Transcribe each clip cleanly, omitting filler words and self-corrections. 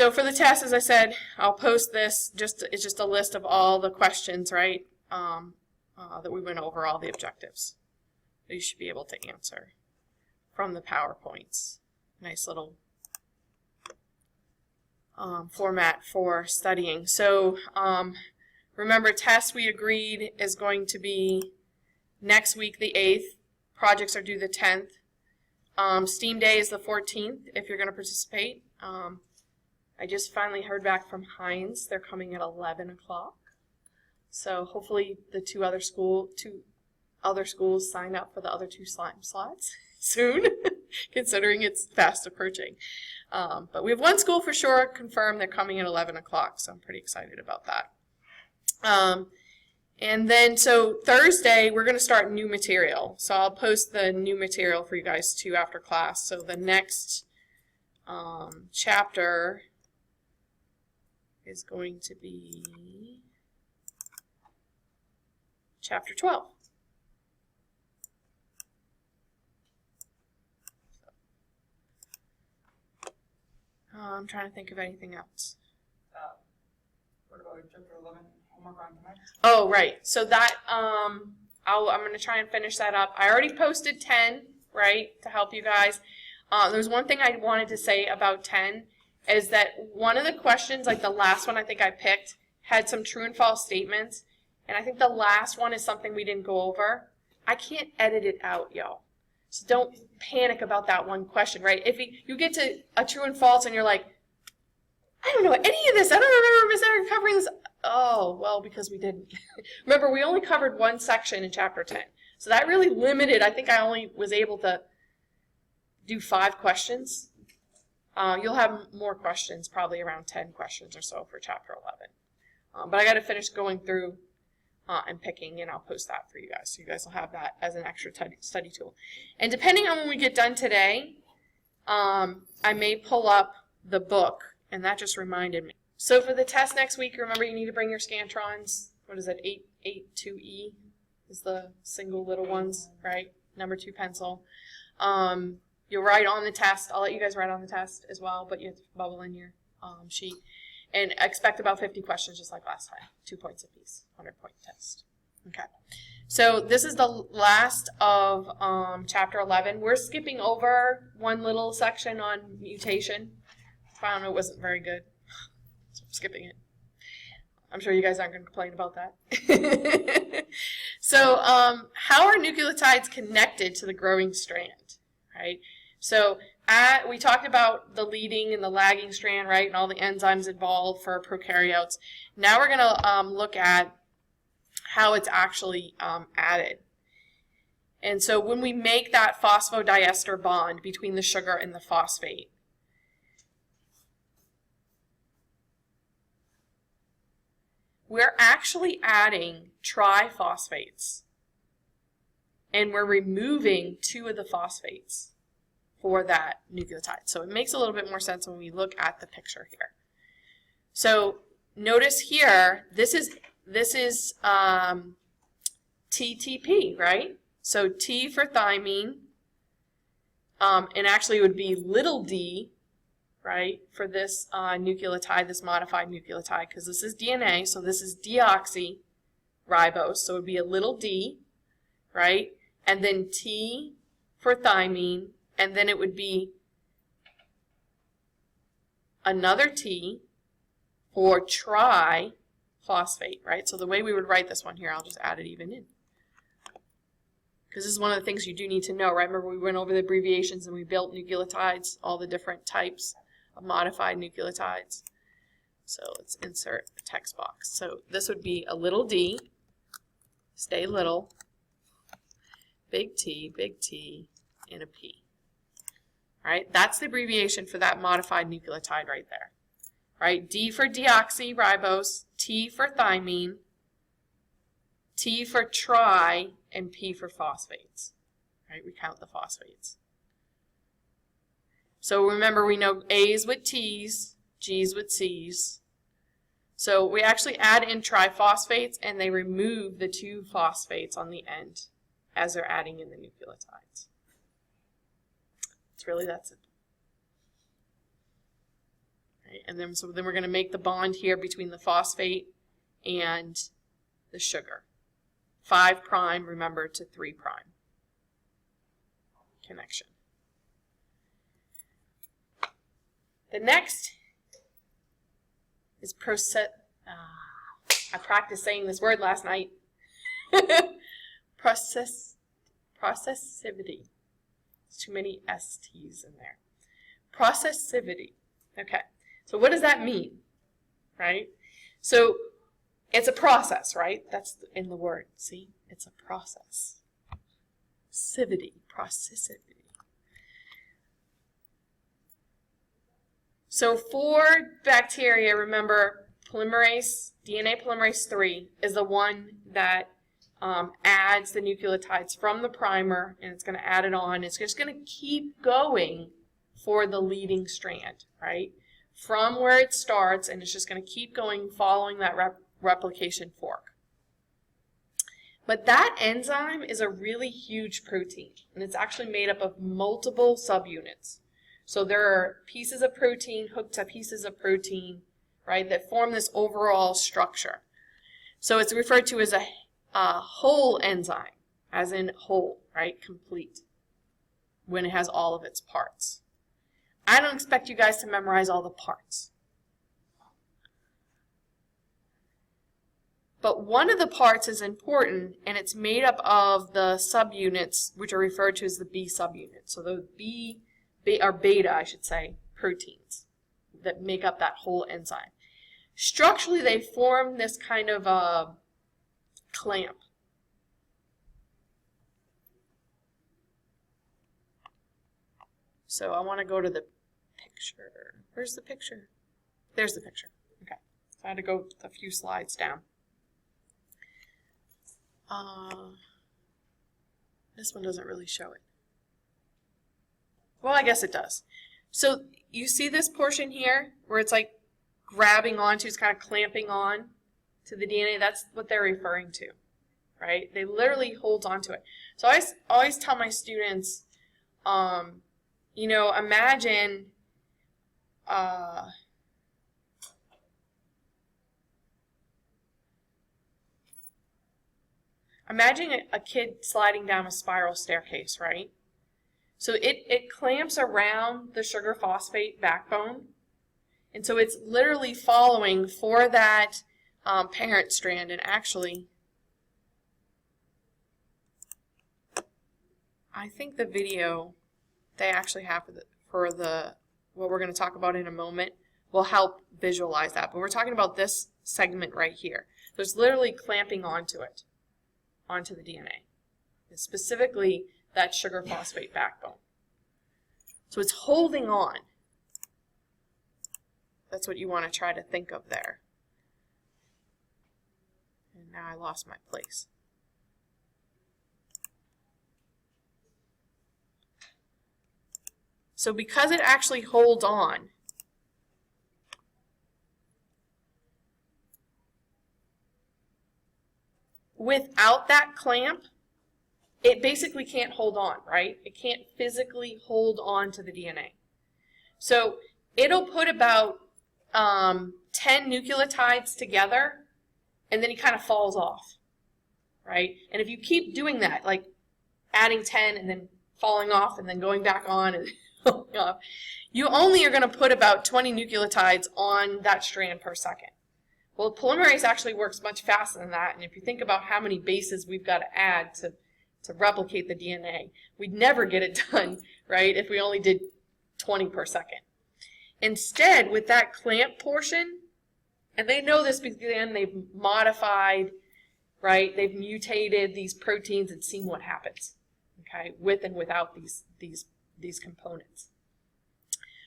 So for the test, as I said, I'll post this. It's just a list of all the questions, right, that we went over, all the objectives that you should be able to answer from the PowerPoints. Nice little format for studying. So remember, test we agreed is going to be next week, the 8th. Projects are due the 10th. STEAM Day is the 14th if you're going to participate. I just finally heard back from Heinz. They're coming at 11 o'clock. So hopefully the two other schools sign up for the other 2 slots soon, considering it's fast approaching. But we have 1 school for sure confirmed. They're coming at 11 o'clock, so I'm pretty excited about that. And then, so Thursday, we're going to start new material. So I'll post the new material for you guys too after class. So the next chapter is going to be chapter 12. I'm trying to think of anything else. What about chapter 11, homework on tonight? Oh, right. So that, I'm going to try and finish that up. I already posted 10, right, to help you guys. There's one thing I wanted to say about 10, is that one of the questions, like the last one I think I picked, had some true and false statements. And I think the last one is something we didn't go over. I can't edit it out, y'all. So don't panic about that one question, right? If you get to a true and false and you're like, I don't know any of this. I don't remember Miss Eric covering this. Oh, well, because we didn't. Remember, we only covered 1 section in chapter 10. So that really limited. I think I only was able to do 5 questions. You'll have more questions, probably around 10 questions or so for chapter 11. But I got to finish going through and picking, and I'll post that for you guys. So you guys will have that as an extra study tool. And depending on when we get done today, I may pull up the book. And that just reminded me. So for the test next week, remember you need to bring your Scantrons. What is it? 882E is the single little ones, right? Number 2 pencil. You'll write on the test. I'll let you guys write on the test as well, but you have to bubble in your sheet. And expect about 50 questions just like last time. 2 points apiece. 100-point test. Okay. So this is the last of chapter 11. We're skipping over one little section on mutation. Found it wasn't very good, so I'm skipping it. I'm sure you guys aren't going to complain about that. So how are nucleotides connected to the growing strand, right? So we talked about the leading and the lagging strand, right, and all the enzymes involved for prokaryotes. Now we're going to look at how it's actually added. And so when we make that phosphodiester bond between the sugar and the phosphate, we're actually adding triphosphates, and we're removing 2 of the phosphates for that nucleotide. So it makes a little bit more sense when we look at the picture here. So notice here, this is TTP, right? So T for thymine, and actually it would be little d, right, for this nucleotide, this modified nucleotide, because this is DNA, so this is deoxyribose, so it would be a little d, right, and then T for thymine, and then it would be another T for triphosphate, right? So the way we would write this one here, I'll just add it even in. Because this is one of the things you do need to know, right? Remember we went over the abbreviations and we built nucleotides, all the different types of modified nucleotides. So let's insert a text box. So this would be a little d, stay little, big T, and a P. All right, that's the abbreviation for that modified nucleotide right there. Right, D for deoxyribose, T for thymine, T for tri, and P for phosphates. Right, we count the phosphates. So remember, we know A's with T's, G's with C's. So we actually add in triphosphates, and they remove the 2 phosphates on the end as they're adding in the nucleotides. It's really that simple. Right? right? And then so then we're going to make the bond here between the phosphate and the sugar. 5' remember to 3' connection. The next is I practiced saying this word last night. Processivity. There's too many STs in there. Processivity. Okay. So what does that mean? Right? So it's a process, right? That's in the word. See? It's a process. Processivity. So for bacteria, remember, polymerase, DNA polymerase 3 is the one that adds the nucleotides from the primer, and it's going to add it on. It's just going to keep going for the leading strand, right? From where it starts, and it's just going to keep going following that replication fork. But that enzyme is a really huge protein, and it's actually made up of multiple subunits. So there are pieces of protein hooked to pieces of protein, right, that form this overall structure. So it's referred to as a whole enzyme, as in whole, right, complete, when it has all of its parts. I don't expect you guys to memorize all the parts. But one of the parts is important, and it's made up of the subunits, which are referred to as the B subunits. So the beta, I should say, proteins that make up that whole enzyme. Structurally, they form this kind of a clamp. So I want to go to the picture. Where's the picture? There's the picture. Okay. So I had to go a few slides down. This one doesn't really show it. Well, I guess it does. So you see this portion here where it's like grabbing onto, it's kind of clamping on to the DNA? That's what they're referring to, right? They literally hold onto it. So I always tell my students, you know, imagine a kid sliding down a spiral staircase, right? So it clamps around the sugar phosphate backbone, and so it's literally following for that parent strand. And actually, I think the video they actually have for the what we're going to talk about in a moment will help visualize that. But we're talking about this segment right here. There's literally clamping onto it, onto the DNA, and specifically that sugar phosphate backbone. So it's holding on. That's what you want to try to think of there. And now I lost my place. So because it actually holds on, without that clamp, it basically can't hold on, right? It can't physically hold on to the DNA. So it'll put about 10 nucleotides together, and then it kind of falls off, right? And if you keep doing that, like adding 10 and then falling off and then going back on and falling off, you only are going to put about 20 nucleotides on that strand per second. Well, polymerase actually works much faster than that, and if you think about how many bases we've got to add to replicate the DNA, we'd never get it done, right, if we only did 20 per second. Instead, with that clamp portion, and they know this because they've modified, right, they've mutated these proteins and seen what happens, okay, with and without these components.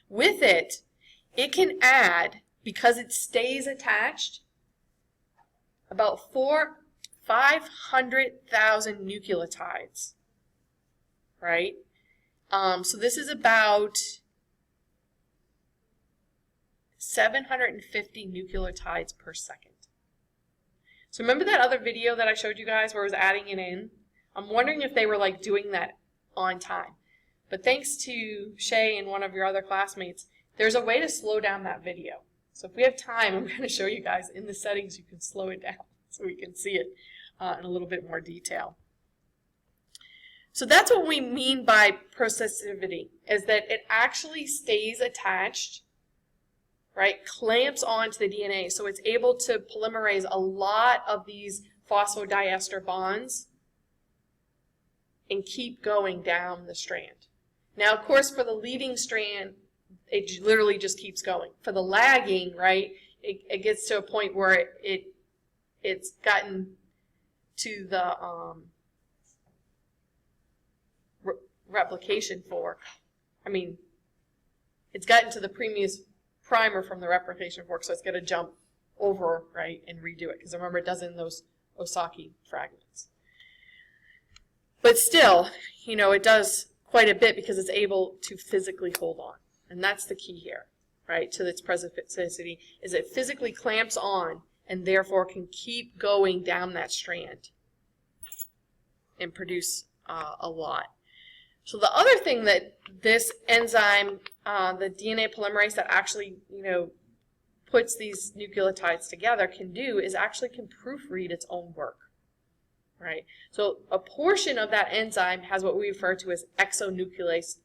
With it, it can add, because it stays attached, about 500,000 nucleotides, right? So this is about 750 nucleotides per second. So remember that other video that I showed you guys where I was adding it in? I'm wondering if they were like doing that on time. But thanks to Shay and one of your other classmates, There's a way to slow down that video. So if we have time, I'm going to show you guys in the settings you can slow it down so we can see it in a little bit more detail. So that's what we mean by processivity, is that it actually stays attached, right, clamps onto the DNA, so it's able to polymerase a lot of these phosphodiester bonds and keep going down the strand. Now, of course, for the leading strand, it literally just keeps going. For the lagging, right, it gets to a point where it's gotten to the replication fork. I mean, it's gotten to the previous primer from the replication fork, so it's going to jump over, right, and redo it. Because remember, it does in those Osaki fragments. But still, you know, it does quite a bit because it's able to physically hold on. And that's the key here, right, to its specificity, is it physically clamps on and therefore can keep going down that strand and produce a lot. So the other thing that this enzyme, the DNA polymerase that actually, you know, puts these nucleotides together can do is actually can proofread its own work, right? So a portion of that enzyme has what we refer to as exonuclease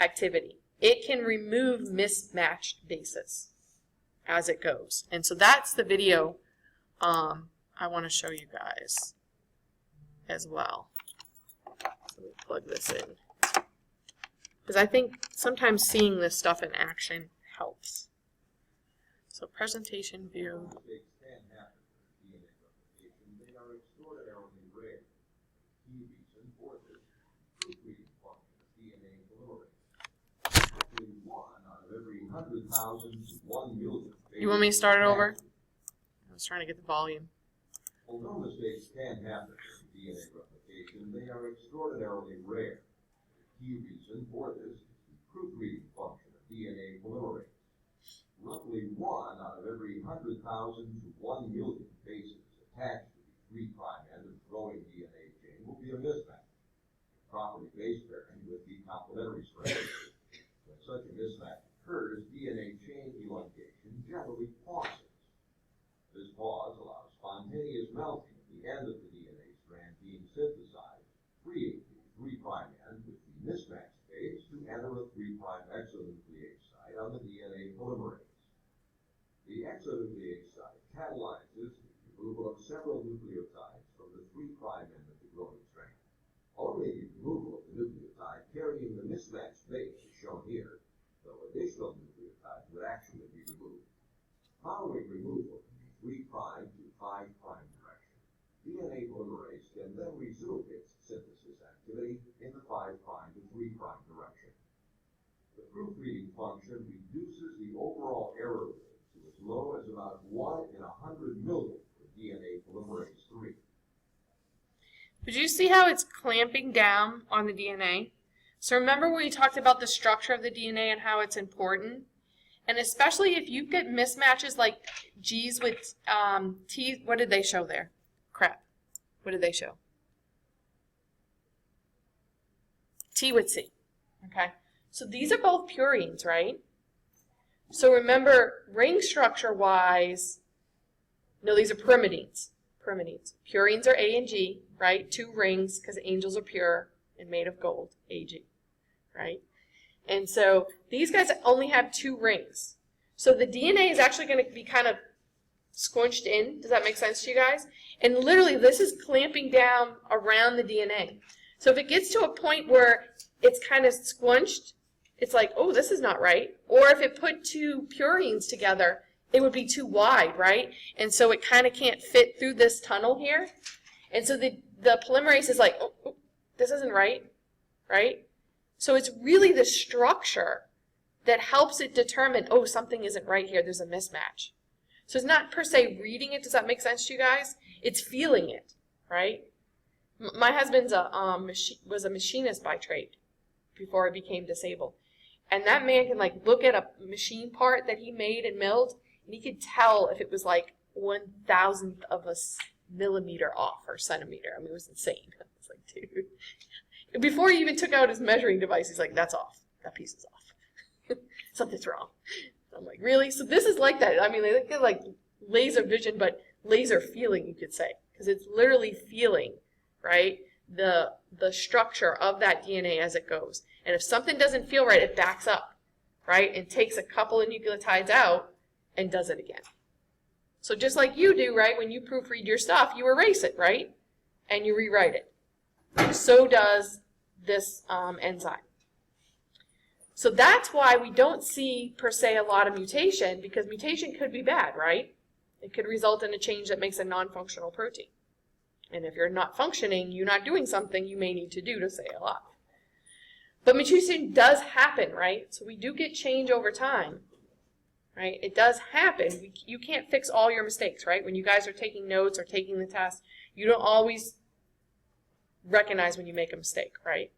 activity. It can remove mismatched bases as it goes. And so that's the video I want to show you guys as well. So let me plug this in. Because I think sometimes seeing this stuff in action helps. So presentation view. You want me to start it over? I was trying to get the volume. Although mistakes can happen in DNA replication, they are extraordinarily rare. The key reason for this is the proofreading function of DNA polymerase. Roughly 1 out of every 100,000 to 1 million bases attached to the 3' end of the growing DNA chain will be a mismatch, properly base pairing with the complementary strands. When such a mismatch occurs, DNA chain elongation generally pauses. This pause allows spontaneous melting at the end of the DNA strand being synthesized, freeing the 3' end with the mismatched base to enter a 3' exonuclease site on the DNA polymerase. The exonuclease site catalyzes the removal of several nucleotides from the 3' end of the growing strand. Only the removal of the nucleotide carrying the mismatched base is shown here, though additional nucleotides would actually be removed. Following removal from the 3' to 5' direction, DNA polymerase can then resume its synthesis activity in the 5' to 3' direction. The proofreading function reduces the overall error rate to as low as about 1 in 100 million for DNA polymerase 3. Did you see how it's clamping down on the DNA? So remember when we talked about the structure of the DNA and how it's important? And especially if you get mismatches like G's with T's, what did they show there? Crap. What did they show? T with C. Okay. So these are both purines, right? So remember, ring structure-wise, no, these are pyrimidines. Pyrimidines. Purines are A and G, right? 2 rings, because angels are pure and made of gold, AG, right? And so these guys only have 2 rings. So the DNA is actually going to be kind of squinched in. Does that make sense to you guys? And literally, this is clamping down around the DNA. So if it gets to a point where it's kind of squinched, it's like, oh, this is not right. Or if it put 2 purines together, it would be too wide, right? And so it kind of can't fit through this tunnel here. And so the polymerase is like, oh, this isn't right, right? So it's really the structure that helps it determine, oh, something isn't right here. There's a mismatch. So it's not per se reading it. Does that make sense to you guys? It's feeling it, right? My husband's was a machinist by trade before he became disabled. And that man can like look at a machine part that he made and milled, and he could tell if it was like 1,000th of a millimeter off or centimeter. I mean, it was insane. It's like, dude. Before he even took out his measuring device, he's like, that's off. That piece is off. something's wrong. I'm like, really? So this is like that. I mean, they get like laser vision, but laser feeling, you could say, because it's literally feeling, right, the structure of that DNA as it goes. And if something doesn't feel right, it backs up, right, and takes a couple of nucleotides out and does it again. So just like you do, right, when you proofread your stuff, you erase it, right, and you rewrite it. So does this enzyme. So that's why we don't see, per se, a lot of mutation, because mutation could be bad, right? It could result in a change that makes a non-functional protein. And if you're not functioning, you're not doing something you may need to do to stay alive. But mutation does happen, right? So we do get change over time, right? It does happen. You can't fix all your mistakes, right? When you guys are taking notes or taking the test, you don't always recognize when you make a mistake, right?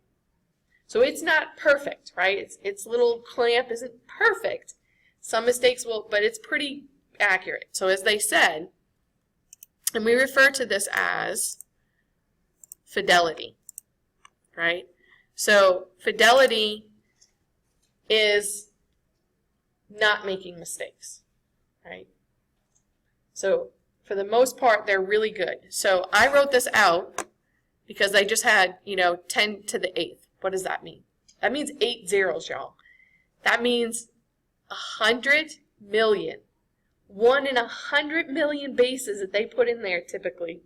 So it's not perfect, right? Its little clamp isn't perfect. Some mistakes will, but it's pretty accurate. So as they said, and we refer to this as fidelity, right? So fidelity is not making mistakes, right? So for the most part, they're really good. So I wrote this out because I just had, 10 to the 8th. What does that mean? That means 8 zeros, y'all. That means 100 million. 1 in 100 million bases that they put in there, typically,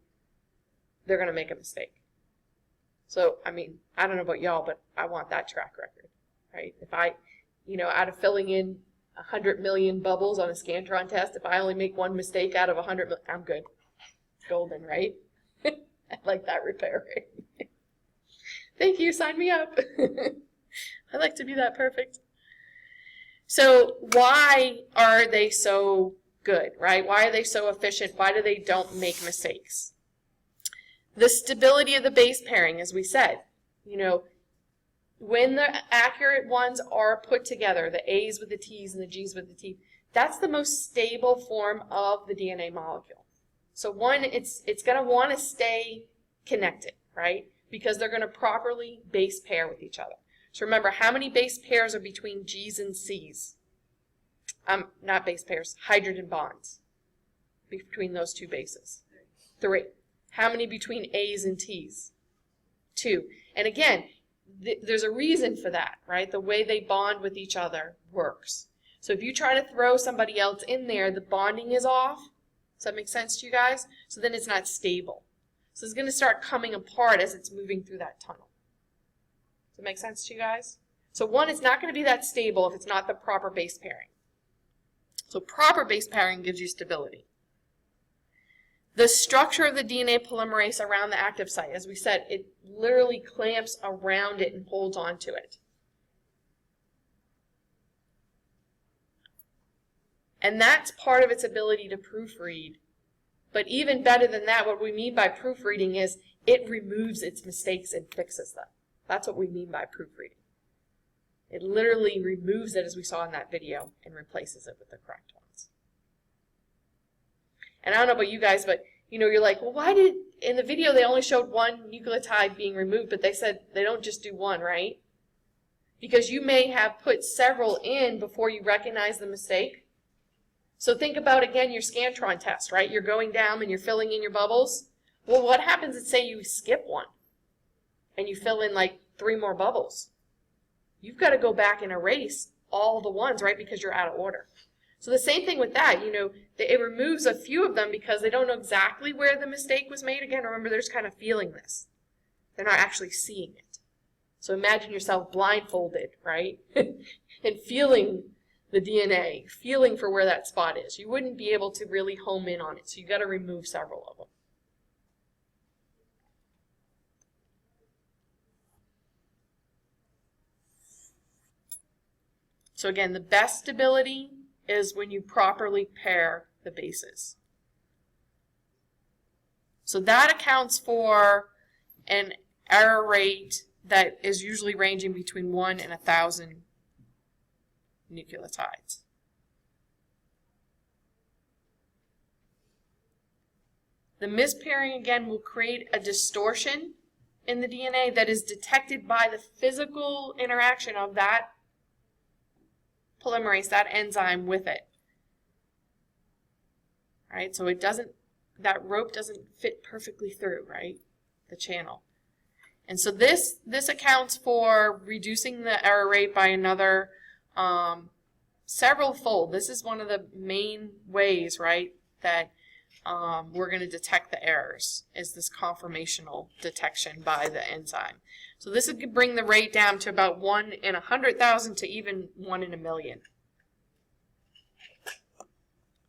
they're going to make a mistake. So, I mean, I don't know about y'all, but I want that track record, right? If I, out of filling in 100 million bubbles on a Scantron test, if I only make one mistake out of 100 million, I'm good. Golden, right? I like that repair rate. Thank you, sign me up. I like to be that perfect. So why are they so good, right? Why are they so efficient? Why do they don't make mistakes? The stability of the base pairing, as we said, when the accurate ones are put together, the A's with the T's and the G's with the T, that's the most stable form of the DNA molecule. So one, it's going to want to stay connected, right? Because they're going to properly base pair with each other. So remember, how many base pairs are between G's and C's? Not base pairs, hydrogen bonds between those two bases. 3. How many between A's and T's? 2. And again, there's a reason for that, right? The way they bond with each other works. So if you try to throw somebody else in there, the bonding is off. Does that make sense to you guys? So then it's not stable. So it's going to start coming apart as it's moving through that tunnel. Does that make sense to you guys? So one, it's not going to be that stable if it's not the proper base pairing. So proper base pairing gives you stability. The structure of the DNA polymerase around the active site, as we said, it literally clamps around it and holds onto it. And that's part of its ability to proofread. But even better than that, what we mean by proofreading is it removes its mistakes and fixes them. That's what we mean by proofreading. It literally removes it, as we saw in that video, and replaces it with the correct ones. And I don't know about you guys, but you're like, well, why did, in the video they only showed one nucleotide being removed, but they said they don't just do one, right? Because you may have put several in before you recognize the mistake. So think about, again, your Scantron test, right? You're going down and you're filling in your bubbles. Well, what happens is, say you skip one and you fill in like 3 more bubbles. You've got to go back and erase all the ones, right, because you're out of order. So the same thing with that, it removes a few of them because they don't know exactly where the mistake was made. Again, remember, they're just kind of feeling this. They're not actually seeing it. So imagine yourself blindfolded, right, and feeling the DNA, feeling for where that spot is. You wouldn't be able to really home in on it, so you've got to remove several of them. So again, the best stability is when you properly pair the bases. So that accounts for an error rate that is usually ranging between 1 and 1,000 nucleotides. The mispairing, again, will create a distortion in the DNA that is detected by the physical interaction of that polymerase, that enzyme with it. Right? So it doesn't, that rope doesn't fit perfectly through, right? The channel. And so this accounts for reducing the error rate by another several fold. This is one of the main ways, right, that we're going to detect the errors, is this conformational detection by the enzyme. So this could bring the rate down to about 1 in 100,000 to even 1 in a million.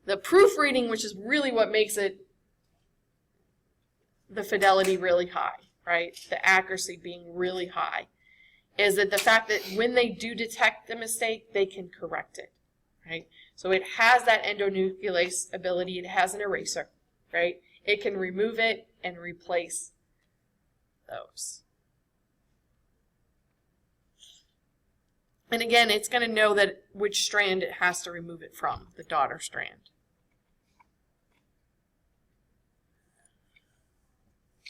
The proofreading, which is really what makes it the fidelity really high, right? The accuracy being really high, is that the fact that when they do detect the mistake, they can correct it, right? So it has that endonuclease ability. It has an eraser, right? It can remove it and replace those. And again, it's going to know that which strand it has to remove it from, the daughter strand.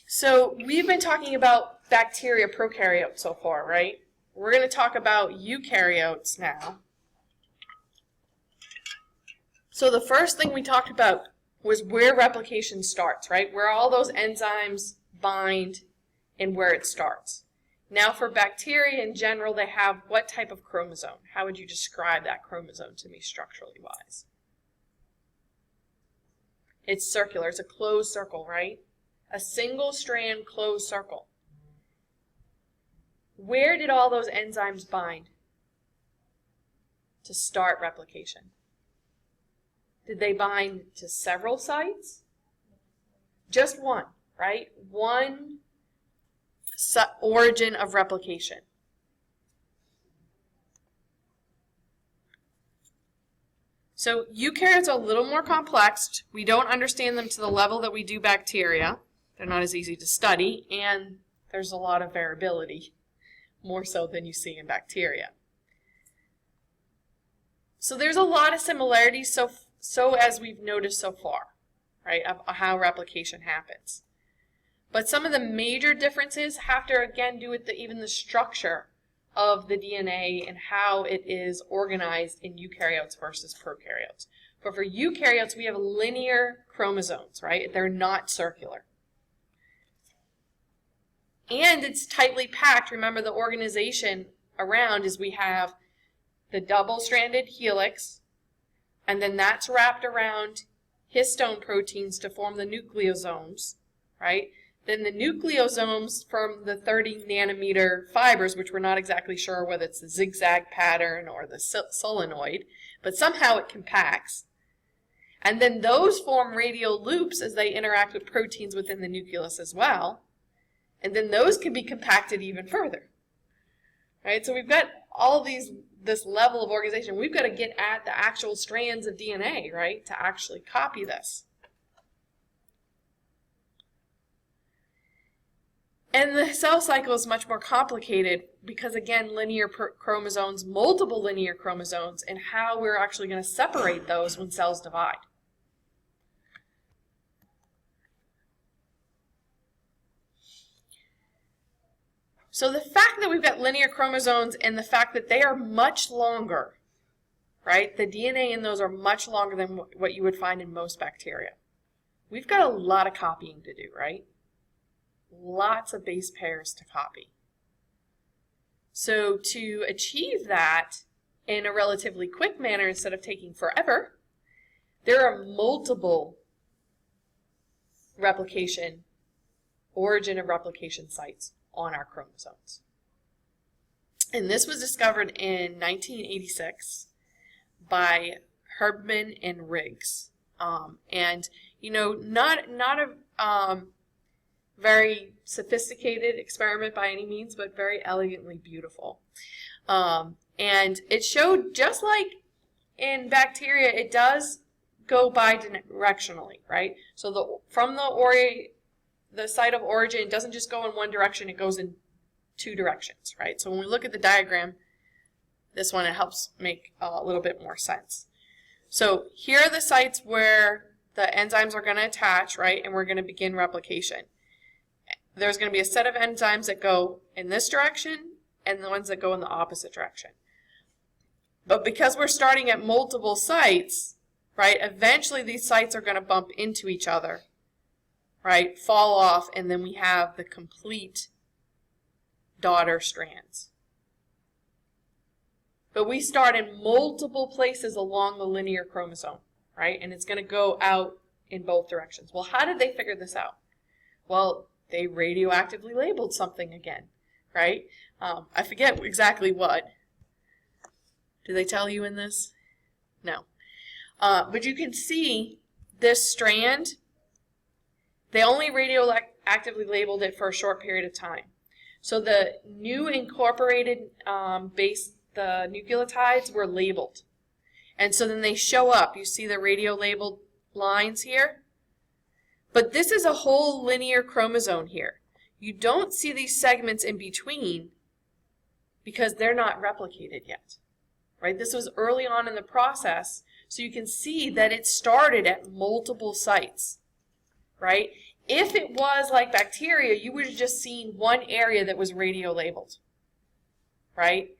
So we've been talking about bacteria, prokaryotes so far, right? We're going to talk about eukaryotes now. So the first thing we talked about was where replication starts, right? Where all those enzymes bind and where it starts. Now for bacteria in general, they have what type of chromosome? How would you describe that chromosome to me structurally wise? It's circular. It's a closed circle, right? A single strand closed circle. Where did all those enzymes bind to start replication? Did they bind to several sites? Just one, right? One origin of replication. So eukaryotes are a little more complex. We don't understand them to the level that we do bacteria. They're not as easy to study, and there's a lot of variability, more so than you see in bacteria. So there's a lot of similarities, so as we've noticed so far, right, of how replication happens. But some of the major differences have to, again, do with even the structure of the DNA and how it is organized in eukaryotes versus prokaryotes. But for eukaryotes, we have linear chromosomes, right? They're not circular. And it's tightly packed. Remember, the organization around is we have the double-stranded helix, and then that's wrapped around histone proteins to form the nucleosomes, right? Then the nucleosomes form the 30 nanometer fibers, which we're not exactly sure whether it's the zigzag pattern or the solenoid, but somehow it compacts. And then those form radial loops as they interact with proteins within the nucleus as well. And then those can be compacted even further, right? So we've got all this level of organization. We've got to get at the actual strands of DNA, right, to actually copy this. And the cell cycle is much more complicated because, again, linear chromosomes, multiple linear chromosomes, and how we're actually going to separate those when cells divide. So the fact that we've got linear chromosomes and the fact that they are much longer, right? The DNA in those are much longer than what you would find in most bacteria. We've got a lot of copying to do, right? Lots of base pairs to copy. So to achieve that in a relatively quick manner instead of taking forever, there are multiple origin of replication sites on our chromosomes. And this was discovered in 1986 by Herbman and Riggs. And, you know, not a very sophisticated experiment by any means, but very elegantly beautiful. And it showed, just like in bacteria, it does go bidirectionally, right? So from the site of origin, it doesn't just go in one direction, it goes in two directions, right? So when we look at the diagram, this one, it helps make a little bit more sense. So here are the sites where the enzymes are going to attach, right? And we're going to begin replication. There's going to be a set of enzymes that go in this direction and the ones that go in the opposite direction. But because we're starting at multiple sites, right, eventually these sites are going to bump into each other, right, fall off, and then we have the complete daughter strands. But we start in multiple places along the linear chromosome, right, and it's going to go out in both directions. Well, how did they figure this out? Well, they radioactively labeled something again, right? I forget exactly what. Do they tell you in this? No. But you can see this strand, they only radioactively labeled it for a short period of time. So the new incorporated base, the nucleotides were labeled. And so then they show up. You see the radio-labeled lines here? But this is a whole linear chromosome here. You don't see these segments in between because they're not replicated yet. Right? This was early on in the process, so you can see that it started at multiple sites. Right? If it was like bacteria, you would have just seen one area that was radio-labeled. Right?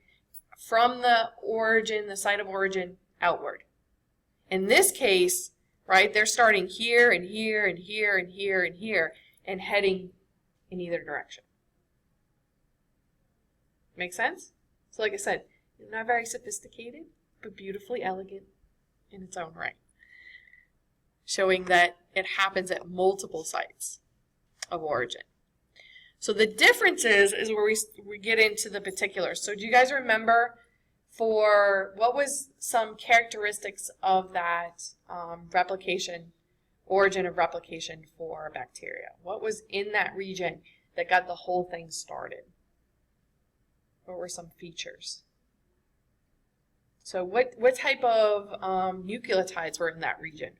From the origin, the site of origin, outward. In this case, right, they're starting here and here and here and here and here and heading in either direction. Make sense? So like I said, not very sophisticated, but beautifully elegant in its own right. Showing that it happens at multiple sites of origin. So the difference is where we get into the particulars. So do you guys remember for what was some characteristics of that replication, origin of replication for bacteria? What was in that region that got the whole thing started? What were some features? So what type of nucleotides were in that region?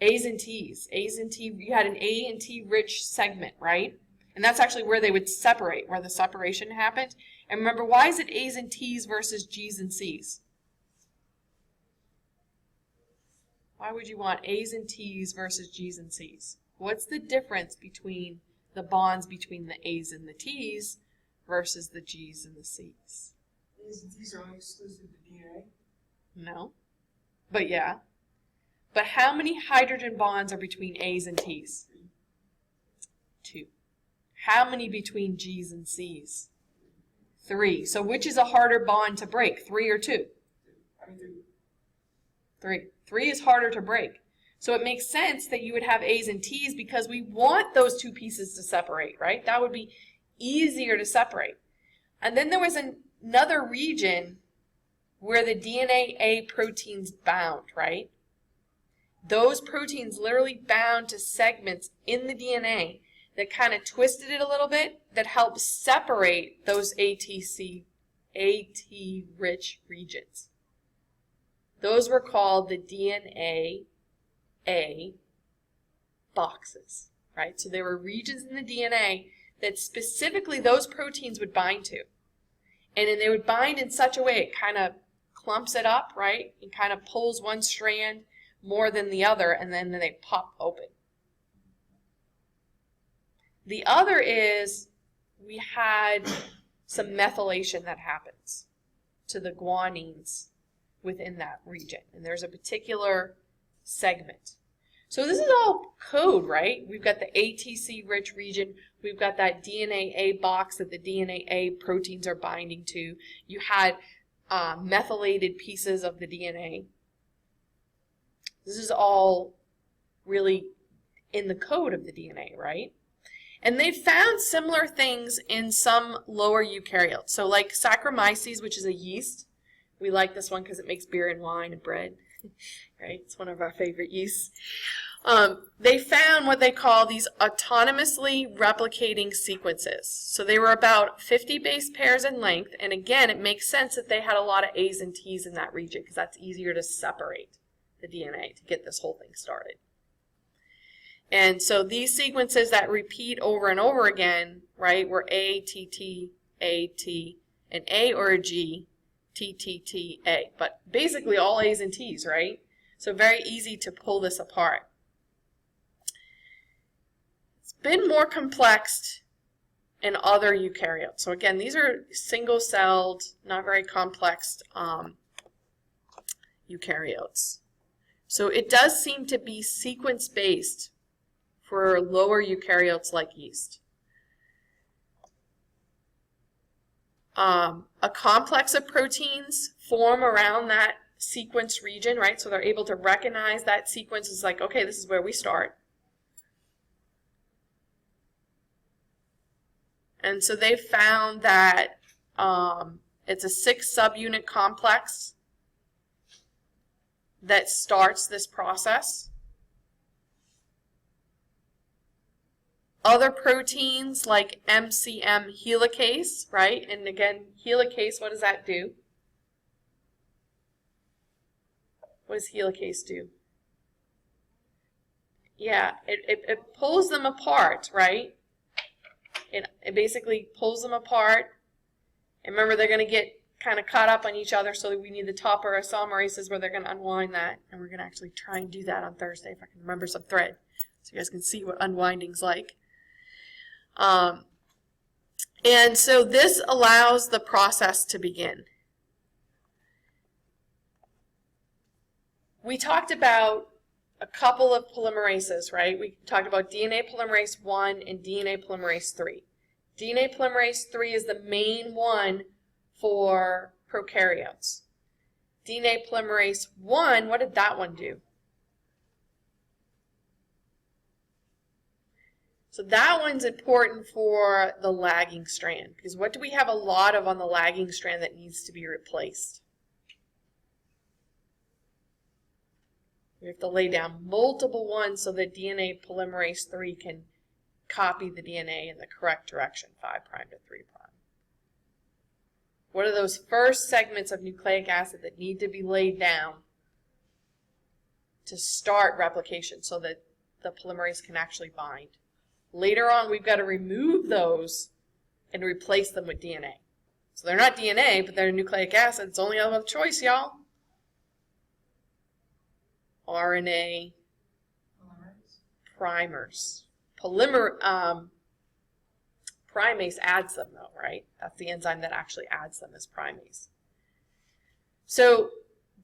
A's and T's. A's and T, you had an A and T rich segment, right? And that's actually where they would separate, where the separation happened. And remember, why is it A's and T's versus G's and C's? Why would you want A's and T's versus G's and C's? What's the difference between the bonds between the A's and the T's versus the G's and the C's? A's and T's are only exclusive to DNA? No. But yeah. But how many hydrogen bonds are between A's and T's? 2. How many between G's and C's? 3. So which is a harder bond to break, 3 or 2? 3. 3 is harder to break. So it makes sense that you would have A's and T's because we want those two pieces to separate, right? That would be easier to separate. And then there was another region where the DNA A proteins bound, right? Those proteins literally bound to segments in the DNA that kind of twisted it a little bit, that helped separate those AT-rich regions. Those were called the DNA A boxes, right? So there were regions in the DNA that specifically those proteins would bind to. And then they would bind in such a way it kind of clumps it up, right? And kind of pulls one strand more than the other, and then they pop open. The other is we had some methylation that happens to the guanines within that region. And there's a particular segment. So this is all code, right? We've got the ATC-rich region. We've got that DNA A box that the DNA A proteins are binding to. You had methylated pieces of the DNA. This is all really in the code of the DNA, right? And they found similar things in some lower eukaryotes. So like Saccharomyces, which is a yeast. We like this one because it makes beer and wine and bread, right? It's one of our favorite yeasts. They found what they call these autonomously replicating sequences. So they were about 50 base pairs in length. And again, it makes sense that they had a lot of A's and T's in that region because that's easier to separate the DNA to get this whole thing started. And so these sequences that repeat over and over again, right, were A, T, T, A, T, an A or a G, T, T, T, A. But basically all A's and T's, right? So very easy to pull this apart. It's been more complex and other eukaryotes. So again, these are single-celled, not very complex eukaryotes. So it does seem to be sequence-based for lower eukaryotes like yeast. A complex of proteins form around that sequence region, right? So they're able to recognize that sequence as like, okay, this is where we start. And so they found that it's a 6 subunit complex that starts this process. Other proteins like MCM helicase, right? And again, helicase, what does that do? What does helicase do? Yeah, it pulls them apart, right? It basically pulls them apart. And remember, they're going to get kind of caught up on each other, so we need the topoisomerases where they're going to unwind that. And we're going to actually try and do that on Thursday if I can remember some thread, so you guys can see what unwinding's like. And so this allows the process to begin. We talked about a couple of polymerases, right? We talked about DNA polymerase 1 and DNA polymerase 3. DNA polymerase 3 is the main one for prokaryotes. DNA polymerase 1, what did that one do? So that one's important for the lagging strand, because what do we have a lot of on the lagging strand that needs to be replaced? We have to lay down multiple ones so that DNA polymerase 3 can copy the DNA in the correct direction, 5' to 3'. What are those first segments of nucleic acid that need to be laid down to start replication so that the polymerase can actually bind? Later on, we've got to remove those and replace them with DNA. So they're not DNA, but they're nucleic acid. It's only other choice, y'all. RNA primers. Primase adds them, though, right? That's the enzyme that actually adds them, is primase. So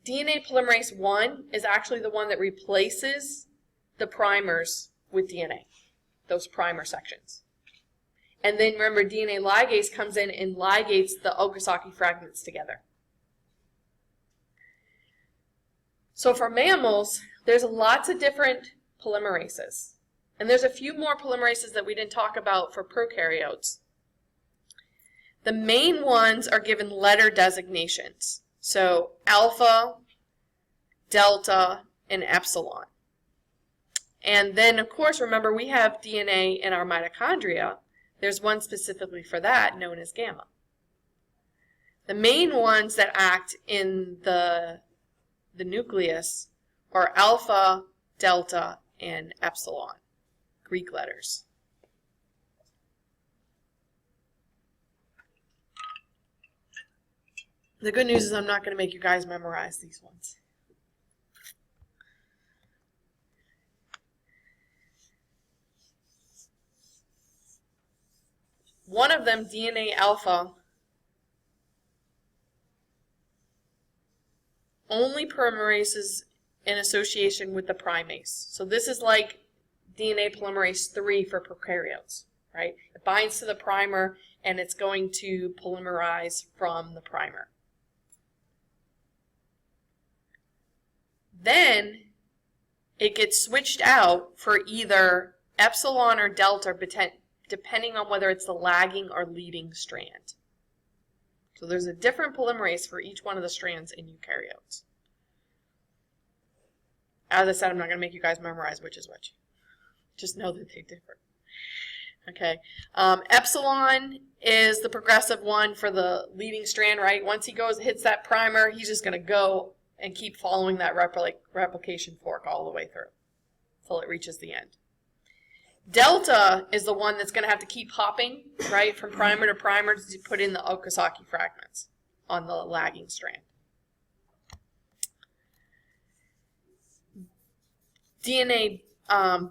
DNA polymerase 1 is actually the one that replaces the primers with DNA, those primer sections. And then remember, DNA ligase comes in and ligates the Okazaki fragments together. So for mammals, there's lots of different polymerases. And there's a few more polymerases that we didn't talk about for prokaryotes. The main ones are given letter designations. So alpha, delta, and epsilon. And then, of course, remember, we have DNA in our mitochondria. There's one specifically for that, known as gamma. The main ones that act in the nucleus are alpha, delta, and epsilon, Greek letters. The good news is I'm not going to make you guys memorize these ones. One of them, DNA alpha, only polymerases in association with the primase. So this is like DNA polymerase 3 for prokaryotes, right? It binds to the primer and it's going to polymerize from the primer. Then it gets switched out for either epsilon or delta, depending on whether it's the lagging or leading strand. So there's a different polymerase for each one of the strands in eukaryotes. As I said, I'm not going to make you guys memorize which is which. Just know that they differ. Okay. Epsilon is the progressive one for the leading strand, right? Once he hits that primer, he's just going to go and keep following that replication fork all the way through until it reaches the end. Delta is the one that's going to have to keep hopping, right, from primer to primer to put in the Okazaki fragments on the lagging strand. DNA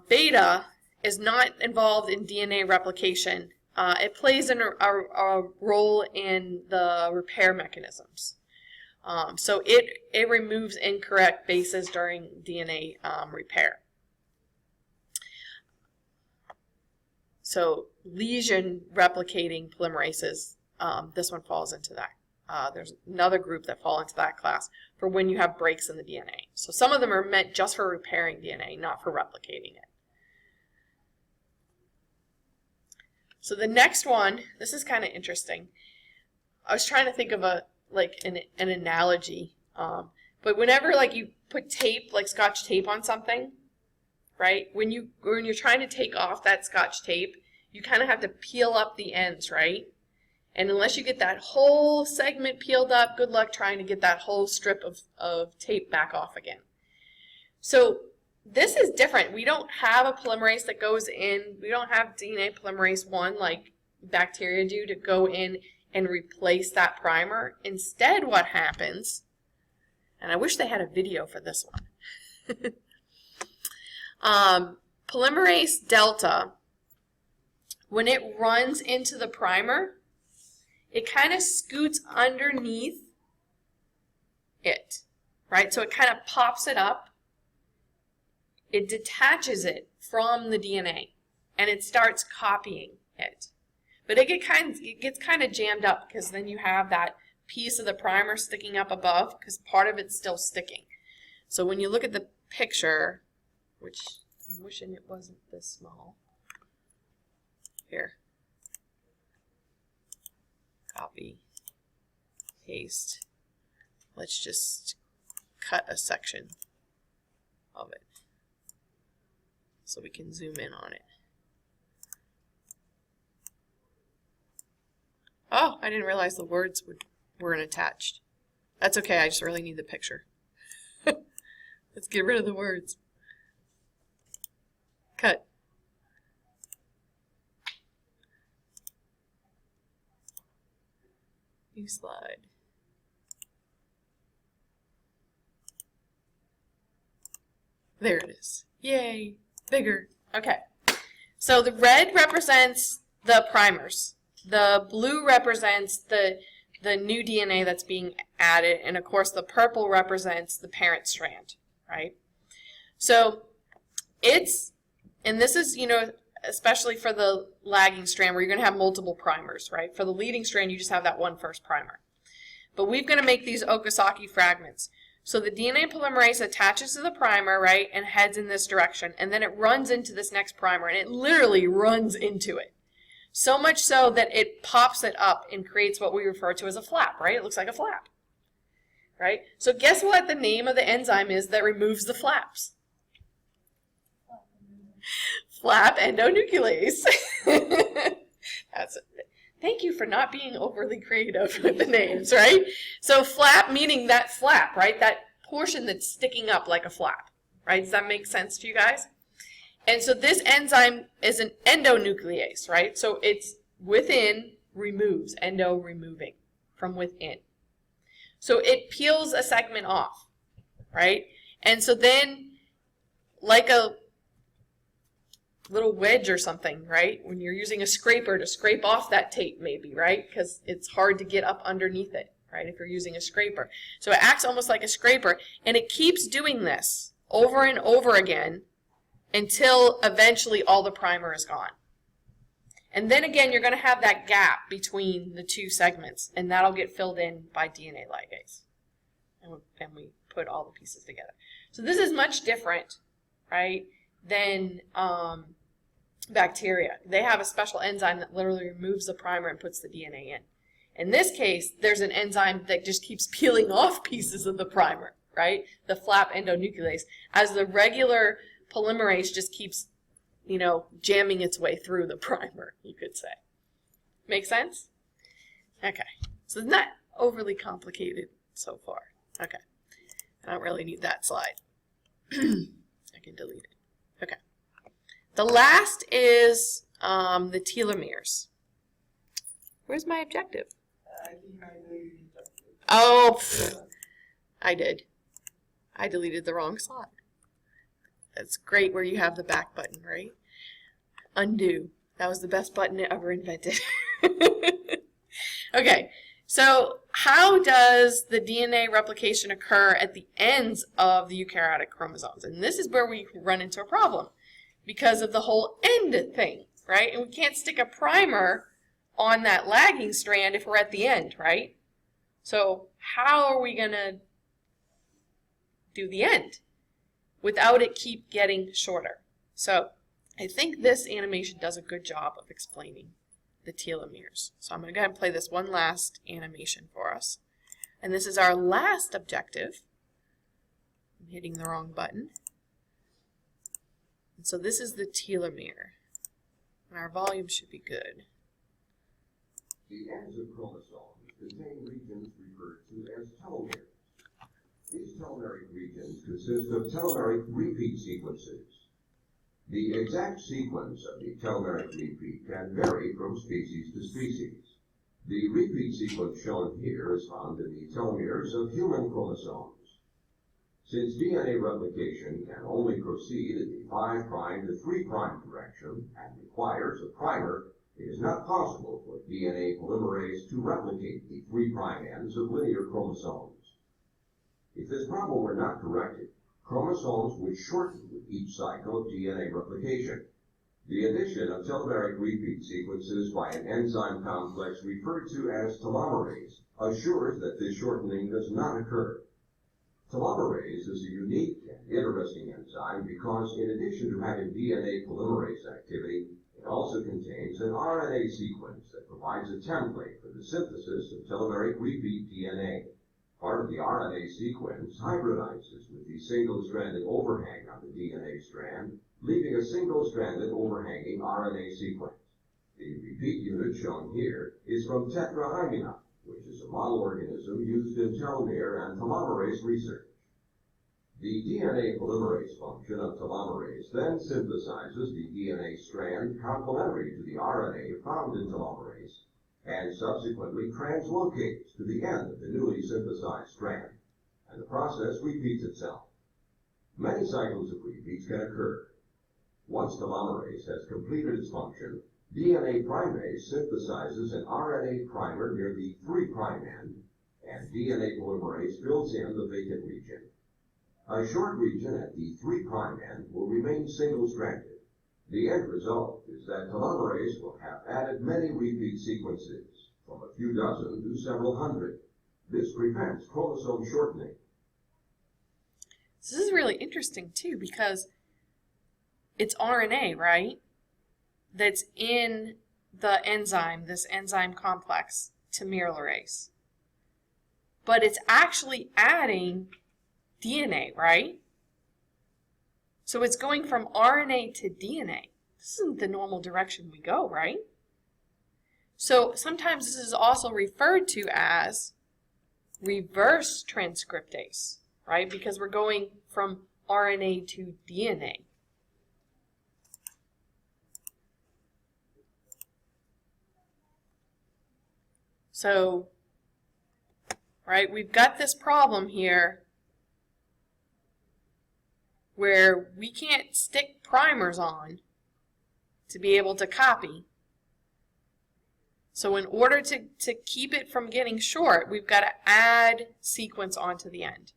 beta is not involved in DNA replication it plays a role in the repair mechanisms. So it removes incorrect bases during DNA repair. So lesion replicating polymerases, this one falls into that. There's another group that fall into that class for when you have breaks in the DNA. So some of them are meant just for repairing DNA, not for replicating it. So the next one, this is kind of interesting. I was trying to think of an analogy, but whenever you put tape, like Scotch tape on something, right? When you're trying to take off that Scotch tape, you kind of have to peel up the ends, right? And unless you get that whole segment peeled up, good luck trying to get that whole strip of tape back off again. So this is different. We don't have a polymerase that goes in. We don't have DNA polymerase 1 like bacteria do to go in and replace that primer. Instead, what happens, and I wish they had a video for this one, polymerase delta, when it runs into the primer, it kind of scoots underneath it, right? So it kind of pops it up. It detaches it from the DNA, and it starts copying it. But it gets kind of jammed up because then you have that piece of the primer sticking up above because part of it's still sticking. So when you look at the picture, which I'm wishing it wasn't this small. Here. Copy, paste. Let's just cut a section of it so we can zoom in on it. Oh, I didn't realize the words weren't attached. That's okay, I just really need the picture. Let's get rid of the words. Cut. New slide. There it is. Yay! Bigger. Okay. So the red represents the primers. The blue represents the new DNA that's being added. And of course the purple represents the parent strand, right? So and this is, especially for the lagging strand where you're going to have multiple primers, right? For the leading strand, you just have that one first primer. But we're going to make these Okazaki fragments. So the DNA polymerase attaches to the primer, right, and heads in this direction. And then it runs into this next primer, and it literally runs into it. So much so that it pops it up and creates what we refer to as a flap, right? It looks like a flap, right? So guess what the name of the enzyme is that removes the flaps? Flap endonuclease. Thank you for not being overly creative with the names, right? So flap meaning that flap, right? That portion that's sticking up like a flap, right? Does that make sense to you guys? And so this enzyme is an endonuclease, right? So it's within, removes, endo removing from within. So it peels a segment off, right? And so then, like a little wedge or something, right? When you're using a scraper to scrape off that tape maybe, right? Because it's hard to get up underneath it, right? If you're using a scraper. So it acts almost like a scraper, and it keeps doing this over and over again until eventually all the primer is gone. And then again, you're going to have that gap between the two segments, and that'll get filled in by DNA ligase. And we put all the pieces together. So this is much different, right, than bacteria. They have a special enzyme that literally removes the primer and puts the DNA in. In this case, there's an enzyme that just keeps peeling off pieces of the primer, right? The flap endonuclease, as the regular polymerase just keeps, jamming its way through the primer, you could say. Make sense? Okay. So it's not overly complicated so far. Okay. I don't really need that slide. I can delete it. Okay. The last is the telomeres. Where's my objective? I think I deleted it. Oh, I did. I deleted the wrong slide. That's great where you have the back button, right? Undo. That was the best button ever invented. Okay, so how does the DNA replication occur at the ends of the eukaryotic chromosomes? And this is where we run into a problem because of the whole end thing, right? And we can't stick a primer on that lagging strand if we're at the end, right? So how are we going to do the end without it keep getting shorter? So I think this animation does a good job of explaining the telomeres. So I'm going to go ahead and play this one last animation for us. And this is our last objective. I'm hitting the wrong button. And so this is the telomere. And our volume should be good. The ends of chromosomes contain regions referred to as telomeres. These telomeric regions consist of telomeric repeat sequences. The exact sequence of the telomeric repeat can vary from species to species. The repeat sequence shown here is found in the telomeres of human chromosomes. Since DNA replication can only proceed in the 5' to 3' direction and requires a primer, it is not possible for DNA polymerase to replicate the 3' ends of linear chromosomes. If this problem were not corrected, chromosomes would shorten with each cycle of DNA replication. The addition of telomeric repeat sequences by an enzyme complex referred to as telomerase assures that this shortening does not occur. Telomerase is a unique and interesting enzyme because in addition to having DNA polymerase activity, it also contains an RNA sequence that provides a template for the synthesis of telomeric repeat DNA. Part of the RNA sequence hybridizes with the single-stranded overhang on the DNA strand, leaving a single-stranded overhanging RNA sequence. The repeat unit shown here is from tetrahymena, which is a model organism used in telomere and telomerase research. The DNA polymerase function of telomerase then synthesizes the DNA strand complementary to the RNA found in telomerase, and subsequently translocates to the end of the newly synthesized strand, and the process repeats itself. Many cycles of repeats can occur. Once telomerase has completed its function, DNA primase synthesizes an RNA primer near the 3' end, and DNA polymerase fills in the vacant region. A short region at the 3' end will remain single-stranded. The end result is that telomerase will have added many repeat sequences, from a few dozen to several hundred. This prevents chromosome shortening. This is really interesting too because it's RNA, right? That's in the enzyme, this enzyme complex, telomerase. But it's actually adding DNA, right? So it's going from RNA to DNA. This isn't the normal direction we go, right? So sometimes this is also referred to as reverse transcriptase, right? Because we're going from RNA to DNA. So, right, we've got this problem here where we can't stick primers on to be able to copy. So in order to keep it from getting short, we've got to add sequence onto the end.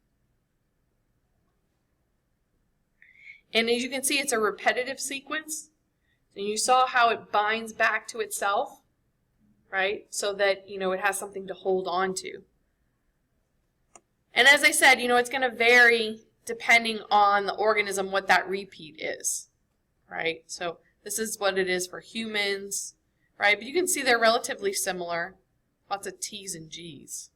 And as you can see, it's a repetitive sequence. And you saw how it binds back to itself, right? So that, it has something to hold on to. And as I said, it's going to vary depending on the organism what that repeat is, right? So this is what it is for humans, right? But you can see they're relatively similar. Lots of T's and G's.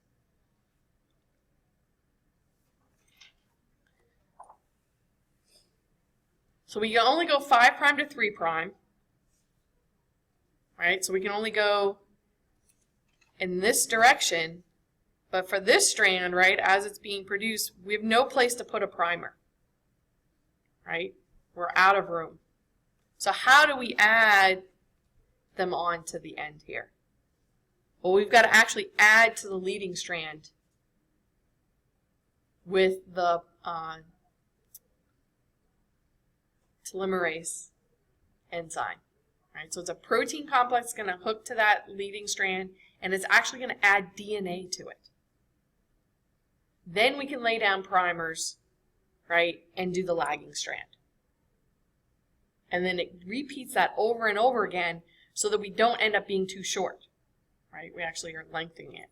So we can only go 5' to 3', right? So we can only go in this direction. But for this strand, right, as it's being produced, we have no place to put a primer, right? We're out of room. So how do we add them on to the end here? Well, we've got to actually add to the leading strand with the telomerase enzyme, Right? So it's a protein complex going to hook to that leading strand, and it's actually going to add DNA to it. Then we can lay down primers, right, and do the lagging strand. And then it repeats that over and over again so that we don't end up being too short, right? We actually are lengthening it.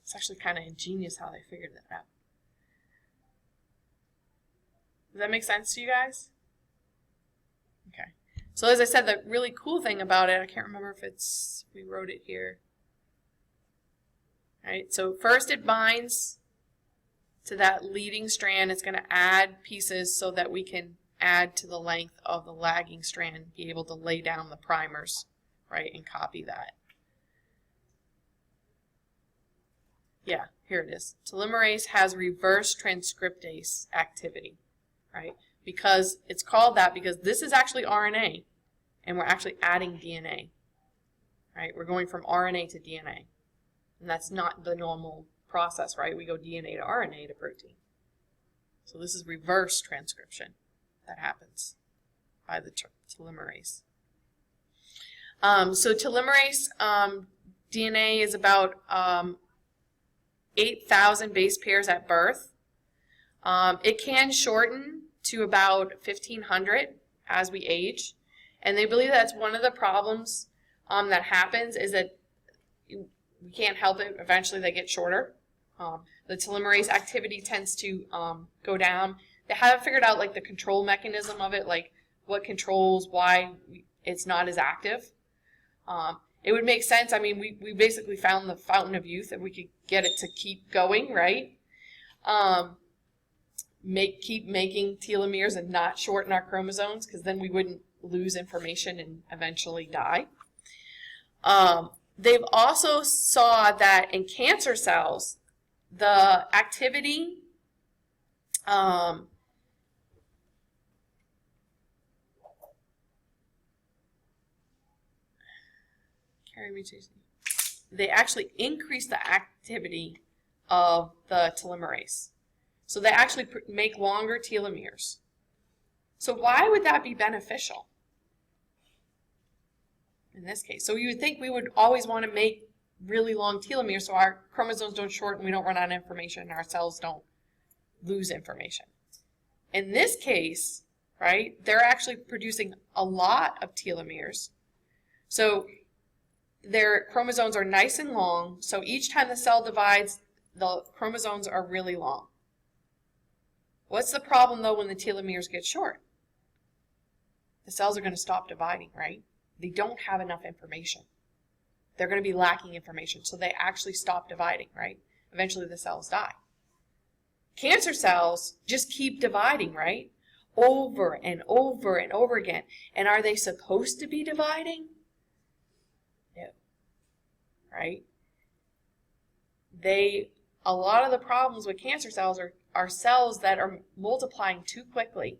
It's actually kind of ingenious how they figured that out. Does that make sense to you guys? Okay. So as I said, the really cool thing about it, I can't remember if we wrote it here. All right, so first it binds to that leading strand. It's going to add pieces so that we can add to the length of the lagging strand, be able to lay down the primers, right, and copy that. Yeah, here it is. Polymerase has reverse transcriptase activity, right? Because it's called that because this is actually RNA, and we're actually adding DNA, right? We're going from RNA to DNA, and that's not the normal process, right? We go DNA to RNA to protein. So this is reverse transcription that happens by the telomerase. So telomerase DNA is about 8,000 base pairs at birth. It can shorten to about 1,500 as we age, and they believe that's one of the problems that happens is that we can't help it. Eventually they get shorter. The telomerase activity tends to go down. They haven't figured out like the control mechanism of it, like what controls why it's not as active. It would make sense. I mean, we basically found the fountain of youth, and we could get it to keep going, right? Keep making telomeres and not shorten our chromosomes, because then we wouldn't lose information and eventually die. They've also saw that in cancer cells, the activity they actually increase the activity of the telomerase. So they actually make longer telomeres. So why would that be beneficial in this case? So you would think we would always want to make really long telomeres so our chromosomes don't shorten, we don't run out of information, and our cells don't lose information. In this case, right, they're actually producing a lot of telomeres. So their chromosomes are nice and long, so each time the cell divides, the chromosomes are really long. What's the problem, though, when the telomeres get short? The cells are going to stop dividing, right? They don't have enough information. They're going to be lacking information, so they actually stop dividing, right? Eventually the cells die. Cancer cells just keep dividing, right? Over and over and over again. And are they supposed to be dividing? No. Right? A lot of the problems with cancer cells are cells that are multiplying too quickly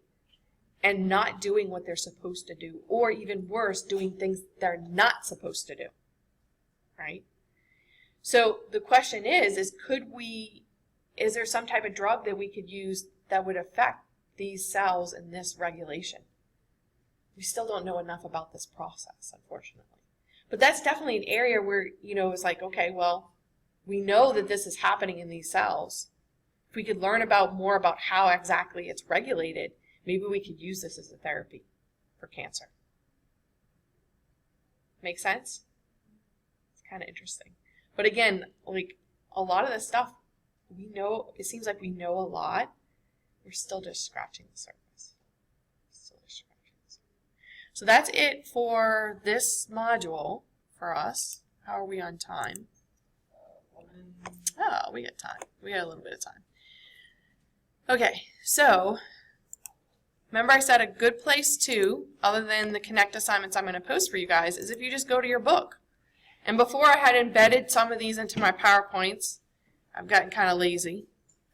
and not doing what they're supposed to do, or even worse, doing things they're not supposed to do. Right? So the question is there some type of drug that we could use that would affect these cells in this regulation? We still don't know enough about this process, unfortunately. But that's definitely an area where, it's like, okay, well, we know that this is happening in these cells. If we could learn more about how exactly it's regulated, maybe we could use this as a therapy for cancer. Make sense? It's kind of interesting. But again, like a lot of this stuff, we know, it seems like we know a lot. We're still just scratching the surface. So that's it for this module for us. How are we on time? Oh, we got time. We got a little bit of time. Okay, so remember I said a good place too, other than the Connect assignments I'm going to post for you guys, is if you just go to your book. And before I had embedded some of these into my PowerPoints, I've gotten kind of lazy,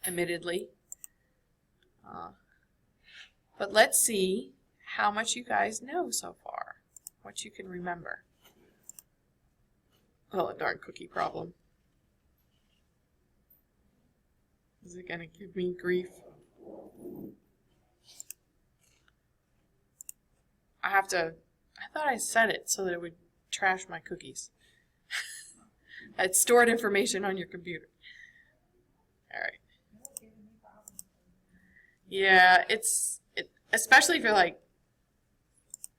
admittedly. But let's see how much you guys know so far, what you can remember. Oh, a darn cookie problem. Is it going to give me grief? I thought I set it so that it would trash my cookies. It's stored information on your computer. All right. Yeah, especially if you're like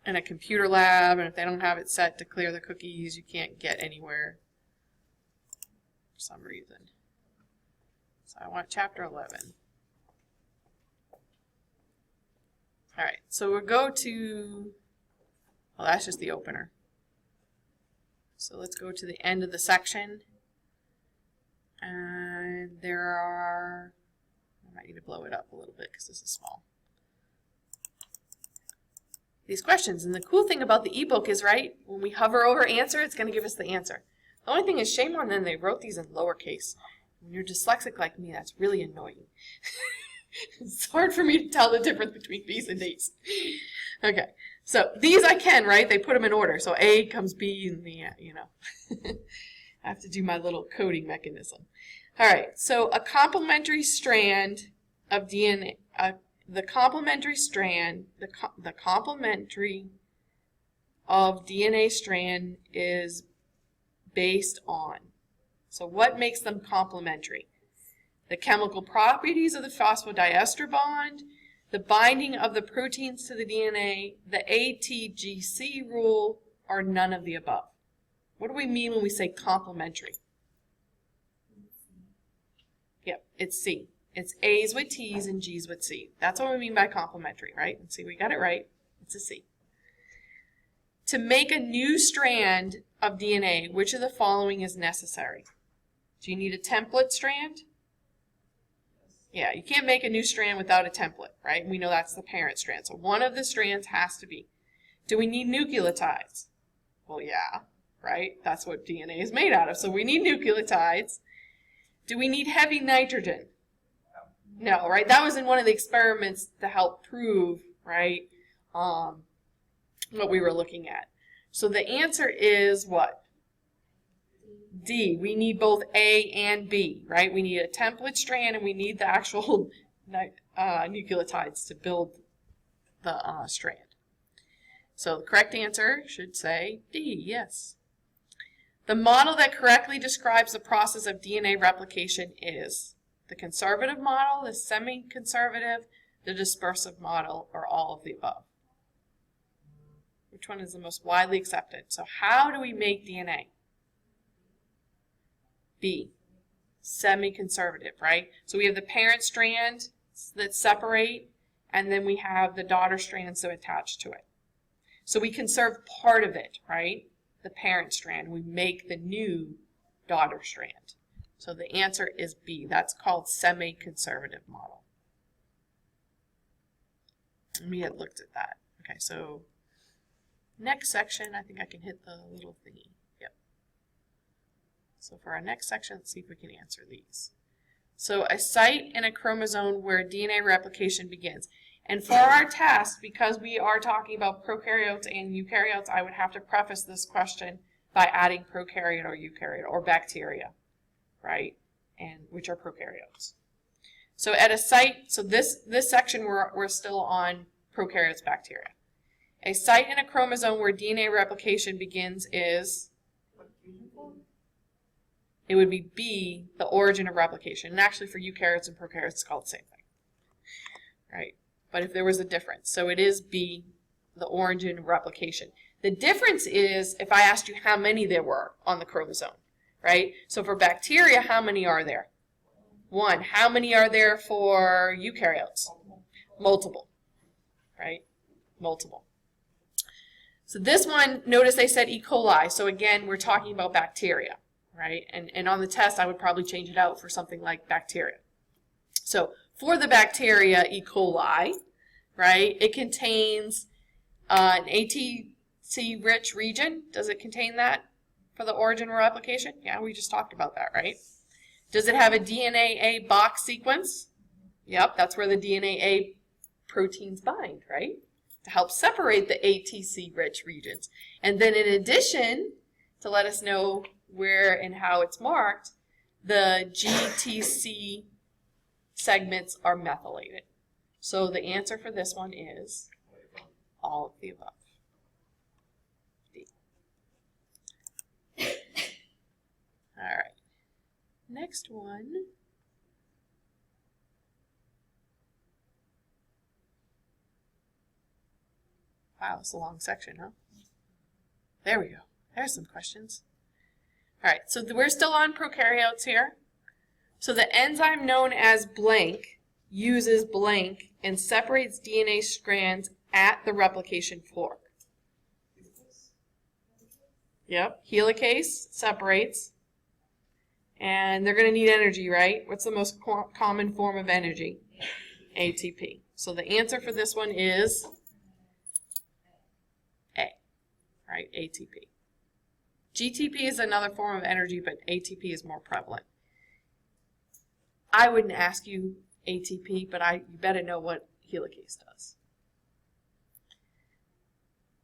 in a computer lab and if they don't have it set to clear the cookies, you can't get anywhere for some reason. So I want chapter 11. All right, so we'll go to, well, that's just the opener. So let's go to the end of the section. And there are, I might need to blow it up a little bit because this is small. These questions, and the cool thing about the ebook is, right, when we hover over answer, it's going to give us the answer. The only thing is, shame on them, they wrote these in lowercase. When you're dyslexic like me, that's really annoying. It's hard for me to tell the difference between B's and D's. Okay, so these I can, right? They put them in order. So A comes B and the, you know. I have to do my little coding mechanism. All right, so a complementary strand of DNA, the complementary strand, the complementary of DNA strand is based on. So what makes them complementary? The chemical properties of the phosphodiester bond, the binding of the proteins to the DNA, the ATGC rule, or none of the above. What do we mean when we say complementary? Yep, it's C. It's A's with T's and G's with C. That's what we mean by complementary, right? And see, we got it right. It's a C. To make a new strand of DNA, which of the following is necessary? Do you need a template strand? Yeah, you can't make a new strand without a template, right? We know that's the parent strand. So one of the strands has to be. Do we need nucleotides? Well, yeah, right? That's what DNA is made out of. So we need nucleotides. Do we need heavy nitrogen? No, right? That was in one of the experiments to help prove, right, what we were looking at. So the answer is what? D. We need both A and B, right? We need a template strand and we need the actual nucleotides to build the strand. So the correct answer should say D, yes. The model that correctly describes the process of DNA replication is the conservative model, the semi-conservative, the dispersive model, or all of the above. Which one is the most widely accepted? So how do we make DNA? B, semi-conservative, right? So we have the parent strand that separate, and then we have the daughter strands that attach to it. So we conserve part of it, right? The parent strand. We make the new daughter strand. So the answer is B. That's called semi-conservative model. And we had looked at that. Okay, so next section, I think I can hit the little thingy. Yep. So for our next section, let's see if we can answer these. So a site in a chromosome where DNA replication begins. And for our test, because we are talking about prokaryotes and eukaryotes, I would have to preface this question by adding prokaryote or eukaryote or bacteria, right? And which are prokaryotes. So at a site, so this section we're still on prokaryotes, bacteria. A site in a chromosome where DNA replication begins is, it would be B, the origin of replication. And actually for eukaryotes and prokaryotes, it's called the same thing, right? But if there was a difference, so it is B, the origin of replication. The difference is if I asked you how many there were on the chromosome, right? So for bacteria, how many are there? One. How many are there for eukaryotes? Multiple, right? Multiple. So this one, notice they said E. coli. So again, we're talking about bacteria, right? And on the test, I would probably change it out for something like bacteria. So for the bacteria E. coli, right, it contains an ATC-rich region. Does it contain that for the origin of replication? Yeah, we just talked about that, right? Does it have a DNA-A box sequence? Yep, that's where the DNA-A proteins bind, right? To help separate the ATC-rich regions. And then in addition, to let us know where and how it's marked, the GTC segments are methylated. So the answer for this one is all of the above. All right. Next one. Wow, it's a long section, huh? There we go. There's some questions. All right, so we're still on prokaryotes here. So the enzyme known as blank uses blank and separates DNA strands at the replication fork. Yep, helicase separates. And they're going to need energy, right? What's the most common form of energy? ATP. So the answer for this one is A, right? ATP. GTP is another form of energy, but ATP is more prevalent. I wouldn't ask you ATP, but you better know what helicase does.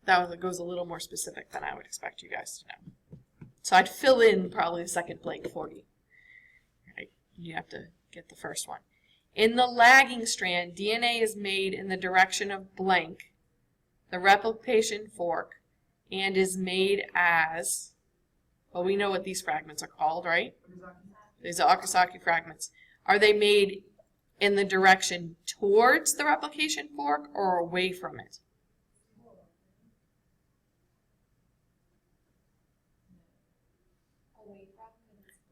That goes a little more specific than I would expect you guys to know. So I'd fill in probably the second blank for you. Right? You have to get the first one. In the lagging strand, DNA is made in the direction of blank, the replication fork, and is made as, well, we know what these fragments are called, right? These are Okazaki fragments. Are they made in the direction towards the replication fork or away from it?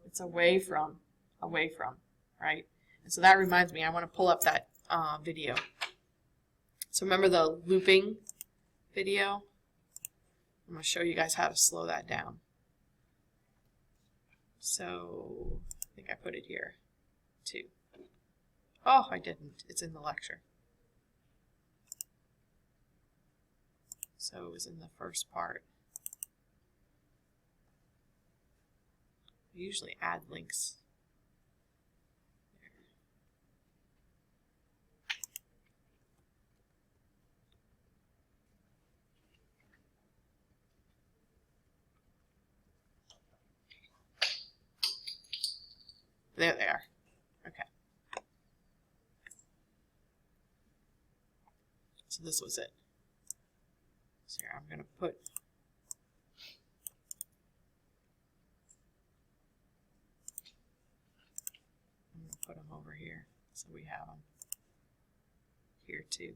It's away from, right? And so that reminds me, I want to pull up that video. So remember the looping video? I'm going to show you guys how to slow that down. So I think I put it here too. Oh, I didn't. It's in the lecture. So it was in the first part. I usually add links. There they are. Okay. So this was it. So here I'm going to put them over here so we have them here too.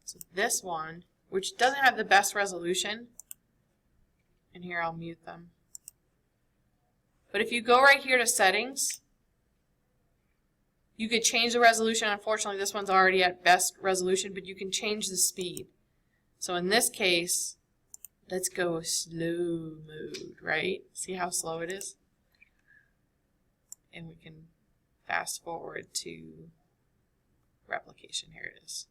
So this one, which doesn't have the best resolution, and here I'll mute them. But if you go right here to settings, you could change the resolution. Unfortunately, this one's already at best resolution, but you can change the speed. So in this case, let's go slow mode, right? See how slow it is? And we can fast forward to replication. Here it is.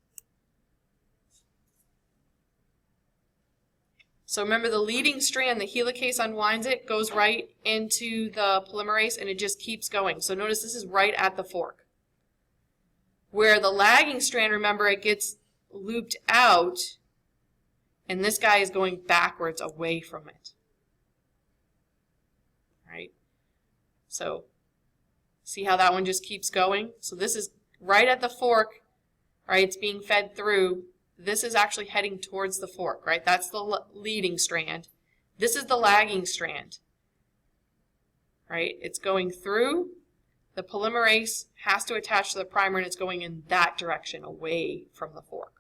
So remember the leading strand, the helicase unwinds it, goes right into the polymerase, and it just keeps going. So notice this is right at the fork. Where the lagging strand, remember, it gets looped out, and this guy is going backwards away from it. Right? So see how that one just keeps going? So this is right at the fork, right? It's being fed through. This is actually heading towards the fork, right? That's the leading strand. This is the lagging strand, right? It's going through. The polymerase has to attach to the primer, and it's going in that direction, away from the fork,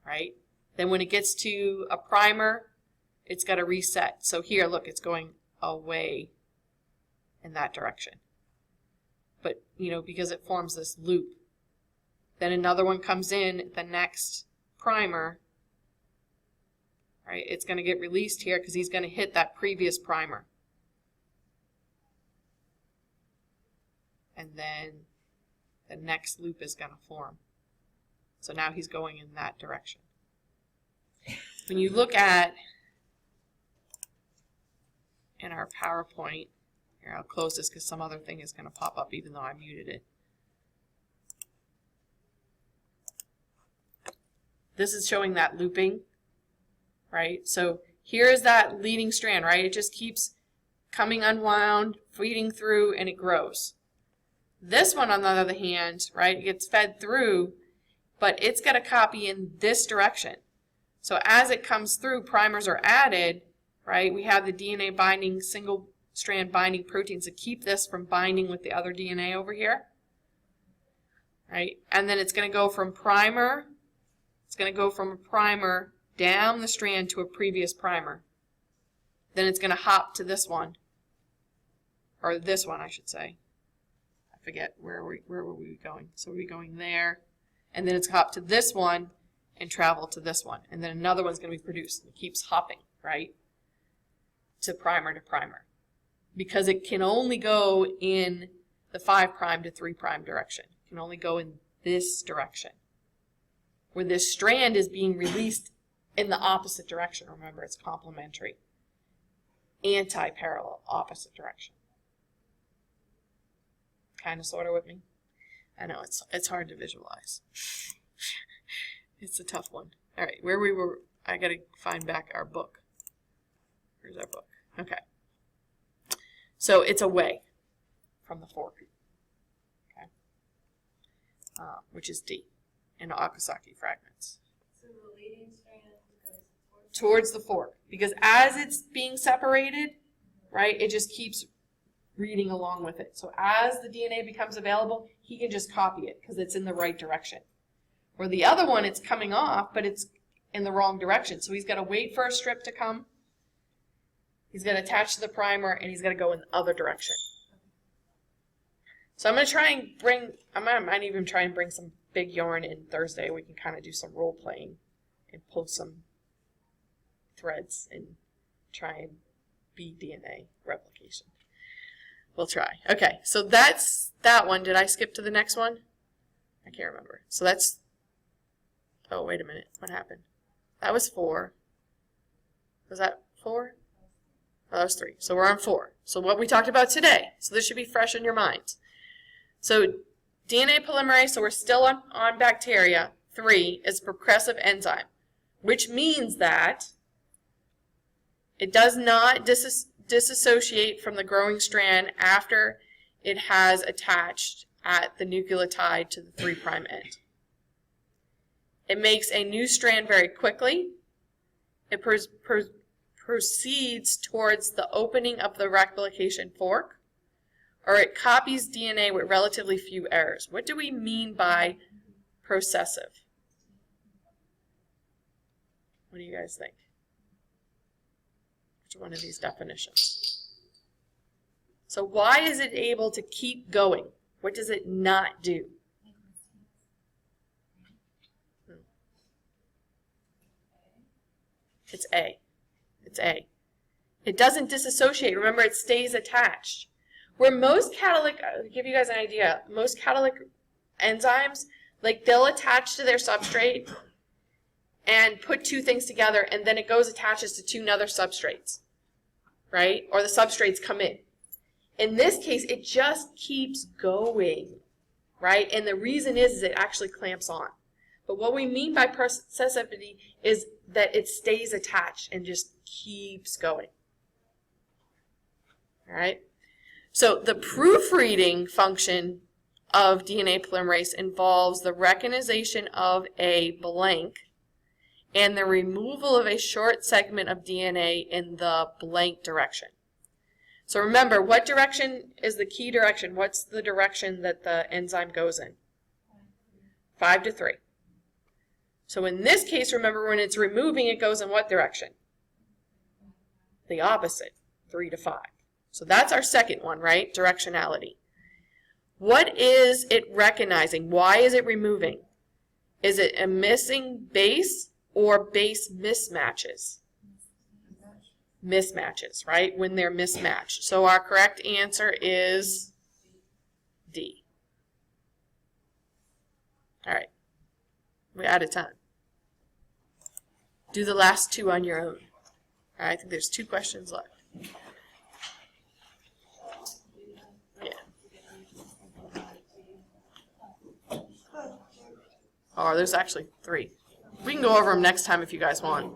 right? Then when it gets to a primer, it's got to reset. So here, look, it's going away in that direction. But, you know, because it forms this loop. Then another one comes in, the next primer, right? It's going to get released here because he's going to hit that previous primer. And then the next loop is going to form. So now he's going in that direction. When you look at, in our PowerPoint, here I'll close this because some other thing is going to pop up even though I muted it. This is showing that looping, right? So here is that leading strand, right? It just keeps coming unwound, feeding through, and it grows. This one, on the other hand, right, it gets fed through, but it's got a copy in this direction. So as it comes through, primers are added, right? We have the DNA binding, single strand binding proteins to keep this from binding with the other DNA over here, right? And then it's going to go from primer, it's going to go from a primer down the strand to a previous primer. Then it's going to hop to this one, or this one, I should say. I forget where were we going. So we're going there, and then it's hop to this one and travel to this one, and then another one's going to be produced. It keeps hopping, right, to primer, because it can only go in the 5' to 3' direction. It can only go in this direction, where this strand is being released in the opposite direction. Remember, it's complementary, anti-parallel, opposite direction. Kind of, sort of with me? I know, it's hard to visualize. It's a tough one. All right, where we were, I got to find back our book. Where's our book? Okay. So it's away from the fork, okay, which is D in Okazaki fragments. So the leading strand goes towards the fork, because as it's being separated, right, it just keeps reading along with it. So as the DNA becomes available, he can just copy it because it's in the right direction. Where the other one, it's coming off, but it's in the wrong direction. So he's got to wait for a strip to come. He's got to attach to the primer, and he's got to go in the other direction. So I'm going to try and bring, I might even try and bring some big yarn in Thursday. We can kind of do some role playing and pull some threads and try and be DNA replication. We'll try. Okay, so that's that one. Did I skip to the next one? I can't remember. So that's, oh, wait a minute. What happened? That was 4. Was that 4? Oh, that was 3. So we're on 4. So what we talked about today. So this should be fresh in your mind. So DNA polymerase, so we're still on bacteria. 3 is processive enzyme, which means that it does not disassociate from the growing strand after it has attached at the nucleotide to the 3' end. It makes a new strand very quickly. It proceeds towards the opening of the replication fork, or it copies DNA with relatively few errors. What do we mean by processive? What do you guys think? Which one of these definitions? So why is it able to keep going? What does it not do? It's A. It's A. It doesn't disassociate. Remember, it stays attached. Where most catalytic, I'll give you guys an idea, most catalytic enzymes, like they'll attach to their substrate and put 2 things together, and then it goes attaches to 2 other substrates, right? Or the substrates come in. In this case, it just keeps going, right? And the reason is it actually clamps on. But what we mean by processivity is that it stays attached and just keeps going. All right? So the proofreading function of DNA polymerase involves the recognition of a blank and the removal of a short segment of DNA in the blank direction. So remember, what direction is the key direction? What's the direction that the enzyme goes in? 5 to 3. So in this case, remember, when it's removing, it goes in what direction? The opposite, 3 to 5. So that's our second one, right? Directionality. What is it recognizing? Why is it removing? Is it a missing base or base mismatches? Mismatches, right? When they're mismatched. So our correct answer is D. All right. We're out of time. Do the last 2 on your own. All right, I think there's 2 questions left. Yeah. Oh, there's actually 3. We can go over them next time if you guys want.